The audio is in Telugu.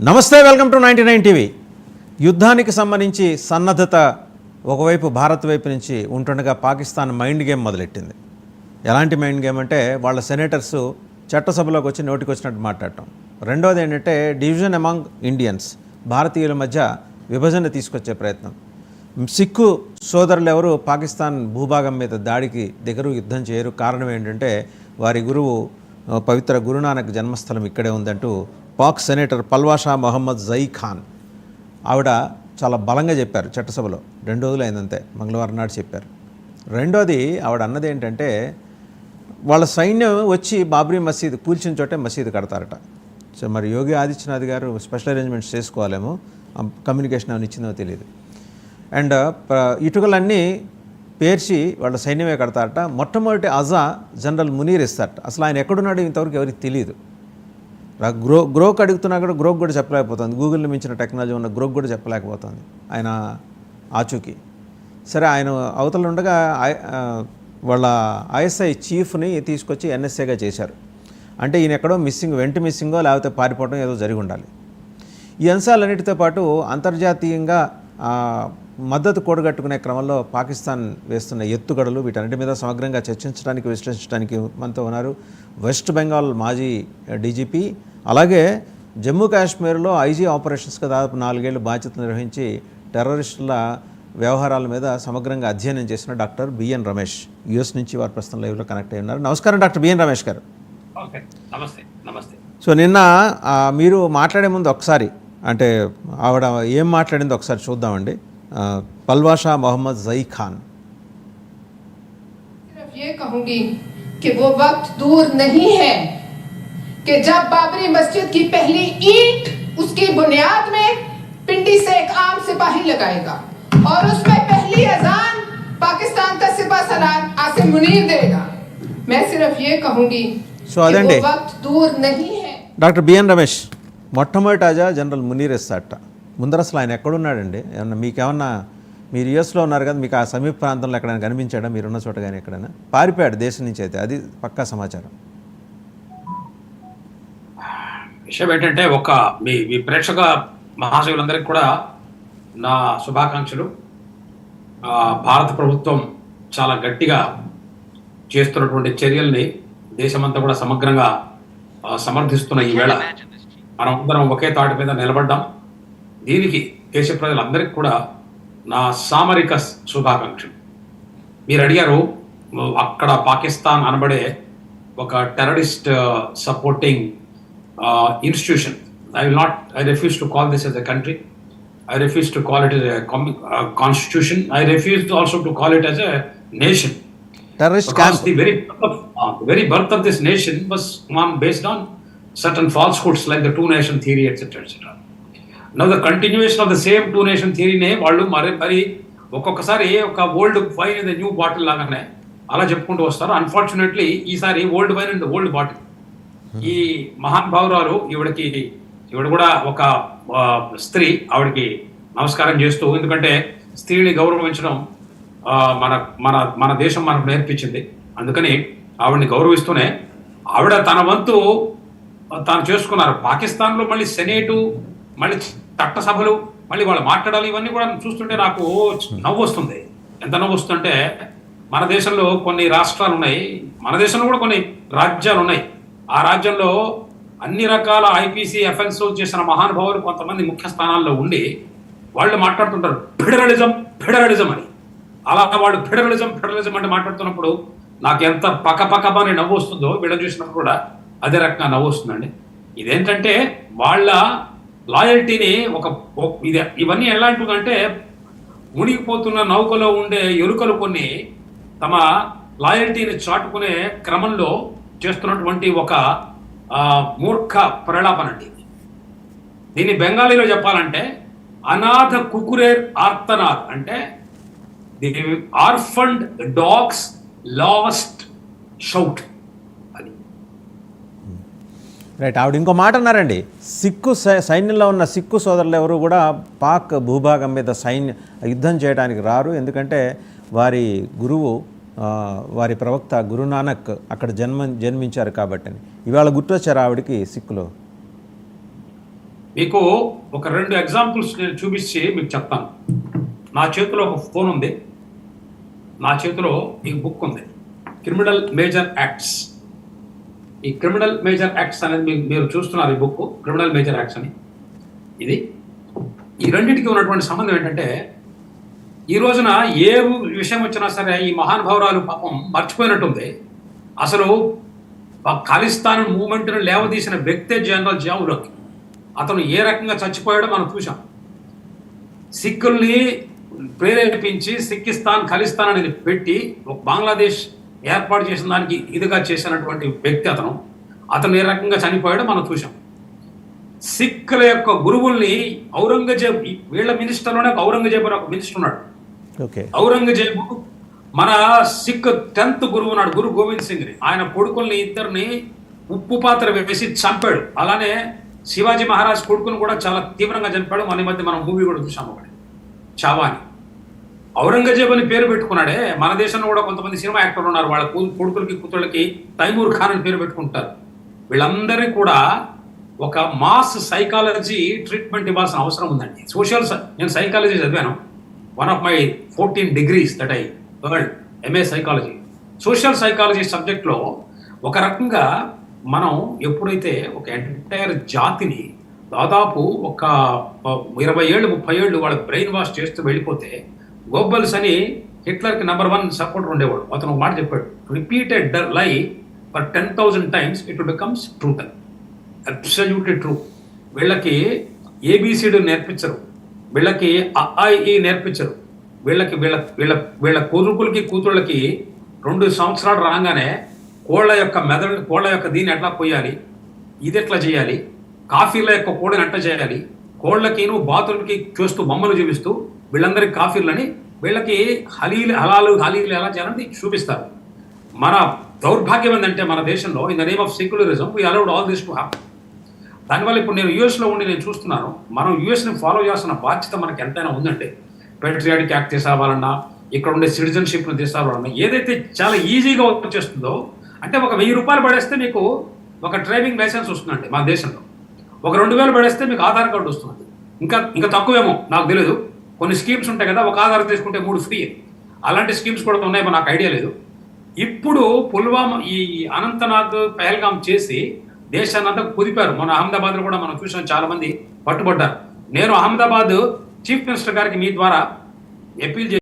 నమస్తే, వెల్కమ్ టు 99 టీవీ. యుద్ధానికి సంబంధించి సన్నద్ధత ఒకవైపు భారత్ వైపు నుంచి ఉంటుండగా పాకిస్తాన్ మైండ్ గేమ్ మొదలెట్టింది. ఎలాంటి మైండ్ గేమ్ అంటే వాళ్ళ సెనేటర్స్ చట్టసభలోకి వచ్చి నోటికి వచ్చినట్టు మాట్లాడటం. రెండోది ఏంటంటే డివిజన్ అమాంగ్ ఇండియన్స్, భారతీయుల మధ్య విభజన తీసుకొచ్చే ప్రయత్నం. సిక్కు సోదరులు ఎవరు పాకిస్తాన్ భూభాగం మీద దాడికి దిగరు, యుద్ధం చేయరు. కారణం ఏంటంటే వారి గురువు పవిత్ర గురునానక్ జన్మస్థలం ఇక్కడే ఉందంటూ పాక్ సెనేటర్ పల్వాషా మొహమ్మద్ జై ఖాన్ ఆవిడ చాలా బలంగా చెప్పారు చట్టసభలో. 2 రోజులు అయిందంతే, మంగళవారం నాడు చెప్పారు. రెండోది ఆవిడ అన్నది ఏంటంటే వాళ్ళ సైన్యం వచ్చి బాబ్రీ మసీద్ కూల్చిన చోటే మసీదు కడతారట. సో మరి యోగి ఆదిత్యనాథ్ గారు స్పెషల్ అరేంజ్మెంట్స్ చేసుకోవాలేమో, కమ్యూనికేషన్ ఏమైనా ఇచ్చిందో తెలియదు. అండ్ ఇటుకలన్నీ పేర్చి వాళ్ళ సైన్యమే కడతారట. మొట్టమొదటి అజా జనరల్ మునీర్ ఇస్తారట. అసలు ఆయన ఎక్కడున్నాడు ఇంతవరకు ఎవరికి తెలియదు. గ్రోక్ అడుగుతున్నా కూడా గ్రోక్ కూడా చెప్పలేకపోతుంది. గూగుల్ని మించిన టెక్నాలజీ ఉన్న గ్రోక్ కూడా చెప్పలేకపోతుంది ఆయన ఆచూకీ. సరే, ఆయన అవతల ఉండగా వాళ్ళ ఐఎస్ఐ చీఫ్ని తీసుకొచ్చి ఎన్ఎస్ఏగా చేశారు. అంటే ఈయన ఎక్కడో మిస్సింగో లేకపోతే పారిపోవడం ఏదో జరిగి ఉండాలి. ఈ అంశాలన్నిటితో పాటు అంతర్జాతీయంగా మద్దతు కూడగట్టుకునే క్రమంలో పాకిస్తాన్ వేస్తున్న ఎత్తుగడలు, వీటన్నిటి మీద సమగ్రంగా చర్చించడానికి, విశ్లేషించడానికి మనతో ఉన్నారు వెస్ట్ బెంగాల్ మాజీ డీజీపీ, అలాగే జమ్మూ కాశ్మీర్లో ఐజీ ఆపరేషన్స్గా దాదాపు 4 ఏళ్ళు బాధ్యతలు నిర్వహించి టెర్రరిస్టుల వ్యవహారాల మీద సమగ్రంగా అధ్యయనం చేసిన డాక్టర్ బిఎన్ రమేష్ యూఎస్ నుంచి వారు ప్రస్తుతం లైవ్లో కనెక్ట్ అయి ఉన్నారు. నమస్కారం డాక్టర్ బిఎన్ రమేష్ గారు. నమస్తే. సో నిన్న మీరు మాట్లాడే ముందు ఒకసారి, అంటే ఆవిడ ఏం మాట్లాడిందో ఒకసారి చూద్దామండి. పల్వాషా మొహమ్మద్ జై ఖాన్. सिर्फ ये कहूंगी कि वो वक्त दूर नहीं है कि जब बाबरी मस्जिद की पहली ईंट उसकी बुनियाद में पिंडी से एक आम सिपाही लगाएगा और उसमें पहली अजान पाकिस्तान का सिपा सलार आसिम मुनीर देगा. मैं सिर्फ ये कहूंगी कि वो वक्त दूर नहीं है. డాక్టర్ బిఎన్ రమేష్, మొట్టమొదటి అజా జనరల్ మునీర్ ఇస్తారట. ముందర అసలు ఆయన ఎక్కడున్నాడండి? ఏమన్నా మీకేమన్నా, మీరు యూఎస్లో ఉన్నారు కదా, మీకు ఆ సమీప ప్రాంతంలో ఎక్కడైనా కనిపించాడా? మీరున్న చోట కానీ ఎక్కడైనా? పారిపోయాడు దేశం నుంచి, అయితే అది పక్కా సమాచారం. విషయం ఏంటంటే, మీ ప్రేక్షక మహాశయులందరికీ కూడా నా శుభాకాంక్షలు. భారత ప్రభుత్వం చాలా గట్టిగా చేస్తున్నటువంటి చర్యల్ని దేశమంతా కూడా సమగ్రంగా సమర్థిస్తున్న ఈ వేళ మనం అందరం ఒకే తాటి మీద నిలబడ్డాం. దీనికి దేశ ప్రజలందరికీ కూడా నా సామరిక శుభాకాంక్షలు. మీరు అడిగారు, అక్కడ పాకిస్తాన్ అనబడే ఒక terrorist supporting institution. I refuse to call this as a country. I refuse to call it as a constitution. I refuse also to call it as a nation. Terrorist because camp. the very birth of this nation was based on certain falsehoods like the two-nation theory, etc. Now the continuation of the same two-nation theory నే వాళ్ళు మరి ఒక్కొక్కసారి ఒక old wine in the new bottle లాగానే అలా చెప్పుకుంటూ వస్తారు. అన్ఫార్చునేట్లీ ఈసారి old wine in the old bottle. ఈ మహానుభావురాలు ఈవిడ కూడా ఒక స్త్రీ, ఆవిడకి నమస్కారం చేస్తూ, ఎందుకంటే స్త్రీని గౌరవించడం మన దేశం మనకు నేర్పించింది. అందుకని ఆవిడని గౌరవిస్తూనే ఆవిడ తన వంతు తాను చేసుకున్నారు. పాకిస్తాన్లో మళ్ళీ సెనేటు, మళ్ళీ చట్టసభలు, మళ్ళీ వాళ్ళు మాట్లాడాలి, ఇవన్నీ కూడా చూస్తుంటే నాకు నవ్వు వస్తుంది. ఎంత నవ్వు వస్తుందంటే, మన దేశంలో కొన్ని రాష్ట్రాలు ఉన్నాయి, మన దేశంలో కూడా కొన్ని రాజ్యాలు ఉన్నాయి. ఆ రాజ్యంలో అన్ని రకాల ఐపీసీ ఎఫెన్స్ చేసిన మహానుభావులు కొంతమంది ముఖ్య స్థానాల్లో ఉండి వాళ్ళు మాట్లాడుతుంటారు ఫెడరలిజం అని. అలా వాళ్ళు ఫెడరలిజం అంటే మాట్లాడుతున్నప్పుడు నాకు ఎంత పక్కపక్కమని నవ్వు వస్తుందో వీళ్ళని చూసినప్పుడు కూడా అదే రకంగా నవ్వు వస్తుందండి. ఇదేంటంటే వాళ్ళ లాయల్టీని ఇవన్నీ ఎలాంటిదంటే, మునిగిపోతున్న నౌకలో ఉండే ఎలుకలు కొన్ని తమ లాయల్టీని చాటుకునే క్రమంలో చేస్తున్నటువంటి ఒక మూర్ఖ ప్రలాపన అండి. దీన్ని బెంగాలీలో చెప్పాలంటే అనాథ కుకురేర్ ఆర్తనాథ్, అంటే the orphaned dogs last shout. Right. ఆవిడ ఇంకో మాట అన్నారండి, సిక్కు సైన్యంలో ఉన్న సిక్కు సోదరులు ఎవరు కూడా పాక్ భూభాగం మీద యుద్ధం చేయడానికి రారు, ఎందుకంటే వారి గురువు, వారి ప్రవక్త గురునానక్ అక్కడ జన్మించారు కాబట్టి. ఇవాళ గుర్తొచ్చారు ఆవిడికి సిక్కులో? మీకు ఒక 2 ఎగ్జాంపుల్స్ నేను చూపించి మీకు చెప్తాను. నా చేతిలో ఒక ఫోన్ ఉంది, నా చేతిలో ఈ బుక్ ఉంది, క్రిమినల్ మేజర్ యాక్ట్స్. ఈ క్రిమినల్ మేజర్ యాక్ట్స్ అనేది మీరు చూస్తున్నారు, ఈ బుక్ క్రిమినల్ మేజర్ యాక్ట్స్ అని. ఇది ఈ రెండింటికి ఉన్నటువంటి సంబంధం ఏంటంటే, ఈ రోజున ఏ విషయం వచ్చినా సరే ఈ మహానుభావురాలు పాపం మర్చిపోయినట్టుంది. అసలు ఖాళిస్తాన్ మూవ్మెంట్ను లేవదీసిన వ్యక్తే జనరల్ జియావుల్. అతను ఏ రకంగా చచ్చిపోయాడో మనం చూసాం. సిక్కుల్ని ప్రేరేపించి సిక్కిస్తాన్ ఖలిస్తాన్ అనేది పెట్టి ఒక బంగ్లాదేశ్ ఏర్పాటు చేసిన దానికి ఇదిగా చేసినటువంటి వ్యక్తి అతను ఏ రకంగా చనిపోయాడో మనం చూసాం. సిక్కుల యొక్క గురువుల్ని ఔరంగజేబ్, వీళ్ళ మినిస్టర్లోనే ఔరంగజేబు అని ఒక మినిస్టర్ ఉన్నాడు. ఔరంగజేబు మన సిక్ 10th గురువు ఉన్నాడు, గురు గోవింద్ సింగ్ని. ఆయన కొడుకుల్ని ఇద్దరిని ఉప్పు పాత్ర వేసి చంపాడు. అలానే శివాజీ మహారాజ్ కొడుకును కూడా చాలా తీవ్రంగా చంపాడు. మన మధ్య మనం మూవీ కూడా చూసాం ఒకటి, చావాని. ఔరంగజేబు అని పేరు పెట్టుకున్నాడే. మన దేశంలో కూడా కొంతమంది సినిమా యాక్టర్లు ఉన్నారు, వాళ్ళ కొడుకులకి కూతుళ్ళకి తైమూర్ ఖాన్ అని పేరు పెట్టుకుంటారు. వీళ్ళందరినీ కూడా ఒక మాస్ సైకాలజీ ట్రీట్మెంట్ ఇవ్వాల్సిన అవసరం ఉందండి. నేను సైకాలజీ చదివాను. One of my 14 degrees that I world MA psychology. Social psychology సబ్జెక్ట్లో ఒక రకంగా మనం ఎప్పుడైతే ఒక ఎంటైర్ జాతిని దాదాపు ఒక 20 ఏళ్ళు 30 ఏళ్ళు వాళ్ళ బ్రెయిన్ వాష్ చేస్తూ వెళ్ళిపోతే, గోబెల్స్ అని హిట్లర్కి #1 సపోర్టర్ ఉండేవాడు. అతను ఒక మాట చెప్పాడు, repeated lie for 10,000 times it becomes truth అని. Absolutely true. వీళ్ళకి ABCD నేర్పించరు, వీళ్ళకి AIE నేర్పించరు. వీళ్ళకి వీళ్ళ వీళ్ళ వీళ్ళ కొడుకులకి కూతుళ్ళకి 2 సంవత్సరాలు రాగానే కోళ్ళ యొక్క దీన్ని ఎట్లా పోయాలి, ఇది ఎట్లా చేయాలి, కాఫీల యొక్క కోడని ఎట్లా చేయాలి, కోళ్ళకి బాతులకి చూస్తూ బొమ్మలు చూపిస్తూ వీళ్ళందరికీ కాఫీలని, వీళ్ళకి హలాలు ఎలా చేయాలని చూపిస్తారు. మన దౌర్భాగ్యం ఏంటంటే, మన దేశంలో in the name of secularism we allowed all this to happen. దానివల్ల ఇప్పుడు నేను యూఎస్లో ఉండి నేను చూస్తున్నాను, మనం యూఎస్ని ఫాలో చేస్తున్న బాధ్యత మనకి ఎంతైనా ఉందంటే, పేట్రియాటిక్ యాక్ట్ తీసుకురావాలన్నా, ఇక్కడ ఉండే సిటిజన్షిప్ను తీసుకురావాలన్నా, ఏదైతే చాలా ఈజీగా వచ్చేస్తుందో, అంటే ఒక 1000 రూపాయలు పడేస్తే మీకు ఒక డ్రైవింగ్ లైసెన్స్ వస్తుందండి మన దేశంలో. ఒక 2000 పడేస్తే మీకు ఆధార్ కార్డు వస్తుంది. ఇంకా తక్కువేమో నాకు తెలియదు. కొన్ని స్కీమ్స్ ఉంటాయి కదా, ఒక ఆధార్ తీసుకుంటే 3 ఫ్రీ. అలాంటి స్కీమ్స్ కూడా ఉన్నాయో నాకు ఐడియా లేదు. ఇప్పుడు పుల్వామా, ఈ అనంతనాగ్ పహల్గాం చేసి దేశాన్నంతా కుదిపారు. మన అహ్మదాబాద్లో కూడా మనం చూసాం, చాలా మంది పట్టుబడ్డారు. నేను అహ్మదాబాద్ చీఫ్ మినిస్టర్ గారికి మీ ద్వారా అపీల్